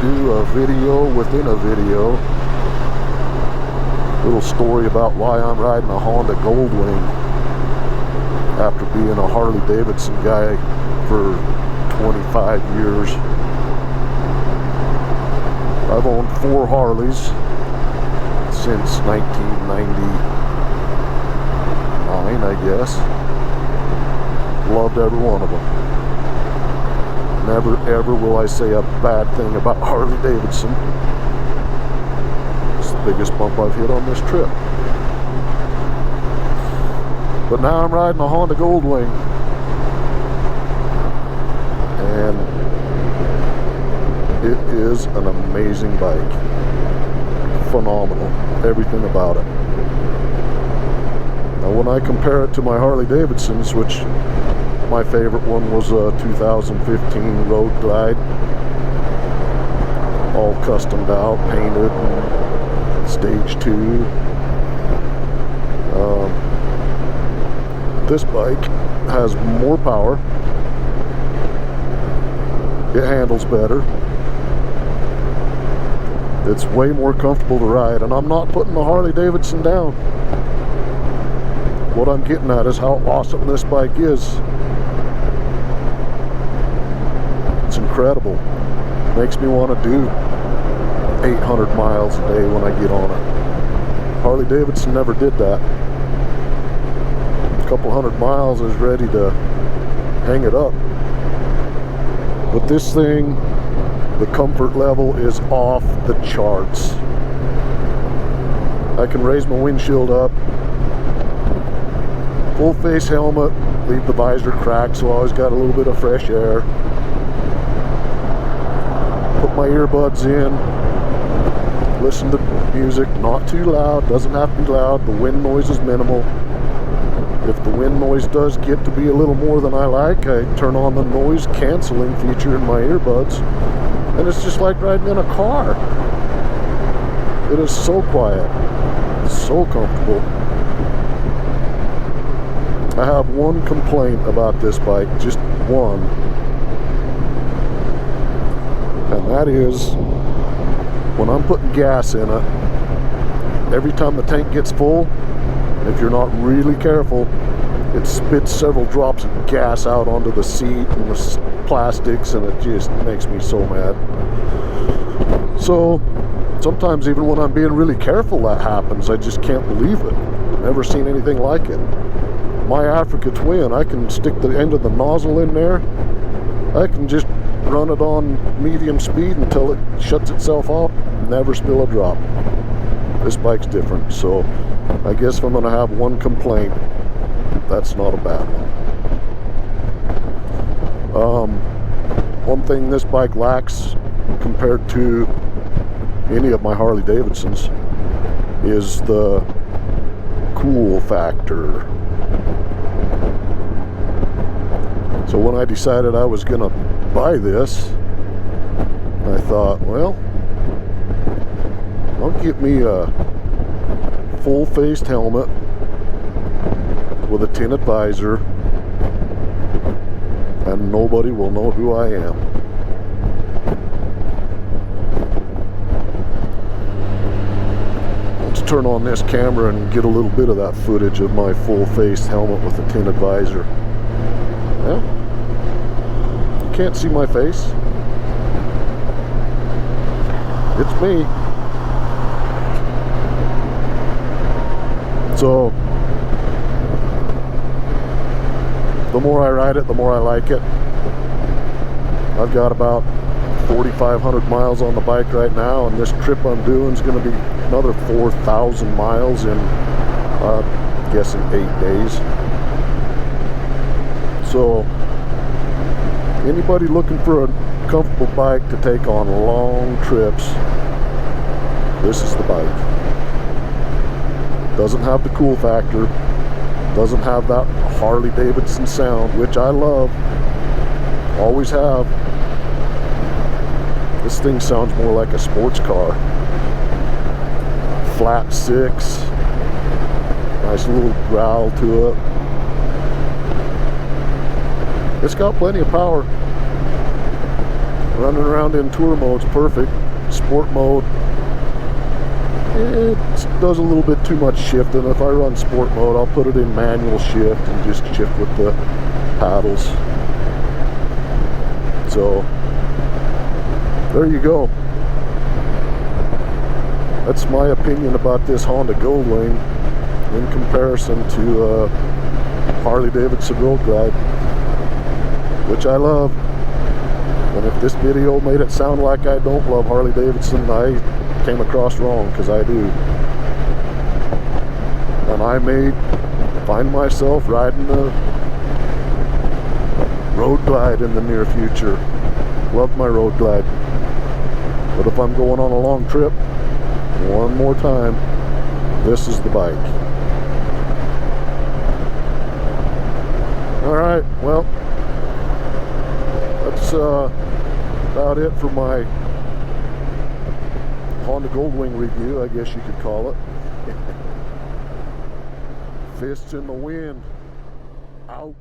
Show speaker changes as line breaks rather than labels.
do a video within a video. Little story about why I'm riding a Honda Goldwing after being a Harley-Davidson guy for 25 years. I've owned 4 Harleys since 1999, I guess. Loved every one of them. Never ever will I say a bad thing about Harley-Davidson. It's the biggest bump I've hit on this trip. But now I'm riding a Honda Goldwing. And it is an amazing bike. Phenomenal. Everything about it. Now when I compare it to my Harley-Davidsons, which my favorite one was a 2015 Roadglide, all customed out, painted, stage 2. This bike has more power. It handles better. It's way more comfortable to ride, and I'm not putting the Harley-Davidson down. What I'm getting at is how awesome this bike is. It's incredible. Makes me want to do 800 miles a day when I get on it. Harley-Davidson never did that. A couple hundred miles is ready to hang it up. But this thing, the comfort level is off the charts. I can raise my windshield up, full face helmet, leave the visor cracked so I always got a little bit of fresh air. Put my earbuds in, listen to music, not too loud, doesn't have to be loud, the wind noise is minimal. If the wind noise does get to be a little more than I like, I turn on the noise canceling feature in my earbuds, and it's just like riding in a car. It is so quiet, so comfortable. I have one complaint about this bike, just one, and that is when I'm putting gas in it, every time the tank gets full, if you're not really careful, it spits several drops of gas out onto the seat and the plastics, and it just makes me so mad. So sometimes even when I'm being really careful that happens. I just can't believe it. Never seen anything like it. My Africa Twin, I can stick the end of the nozzle in there. I can just run it on medium speed until it shuts itself off. Never spill a drop. This bike's different, so I guess if I'm going to have one complaint, that's not a bad one. One thing this bike lacks compared to any of my Harley-Davidsons is the cool factor. So when I decided I was going to buy this, I thought, well, I'll get me a full-faced helmet with a tinted visor, and nobody will know who I am. Let's turn on this camera and get a little bit of that footage of my full-faced helmet with a tinted visor. Yeah, you can't see my face. It's me. So the more I ride it, the more I like it. I've got about 4,500 miles on the bike right now, and this trip I'm doing is going to be another 4,000 miles in, I'm guessing, 8 days. So anybody looking for a comfortable bike to take on long trips, this is the bike. Doesn't have the cool factor, doesn't have that Harley-Davidson sound, which I love, always have. This thing sounds more like a sports car. Flat 6, nice little growl to it. It's got plenty of power. Running around in tour mode's perfect. Sport mode, it does a little bit too much shifting. If I run sport mode, I'll put it in manual shift and just shift with the paddles. So there you go. That's my opinion about this Honda Goldwing in comparison to Harley-Davidson Roadglide, which I love. And if this video made it sound like I don't love Harley-Davidson, I came across wrong, because I do. And I may find myself riding a Roadglide in the near future. Love my Roadglide. But if I'm going on a long trip, one more time, this is the bike. Alright, well, that's about it for my Honda Goldwing review, I guess you could call it. Fists in the wind. Out.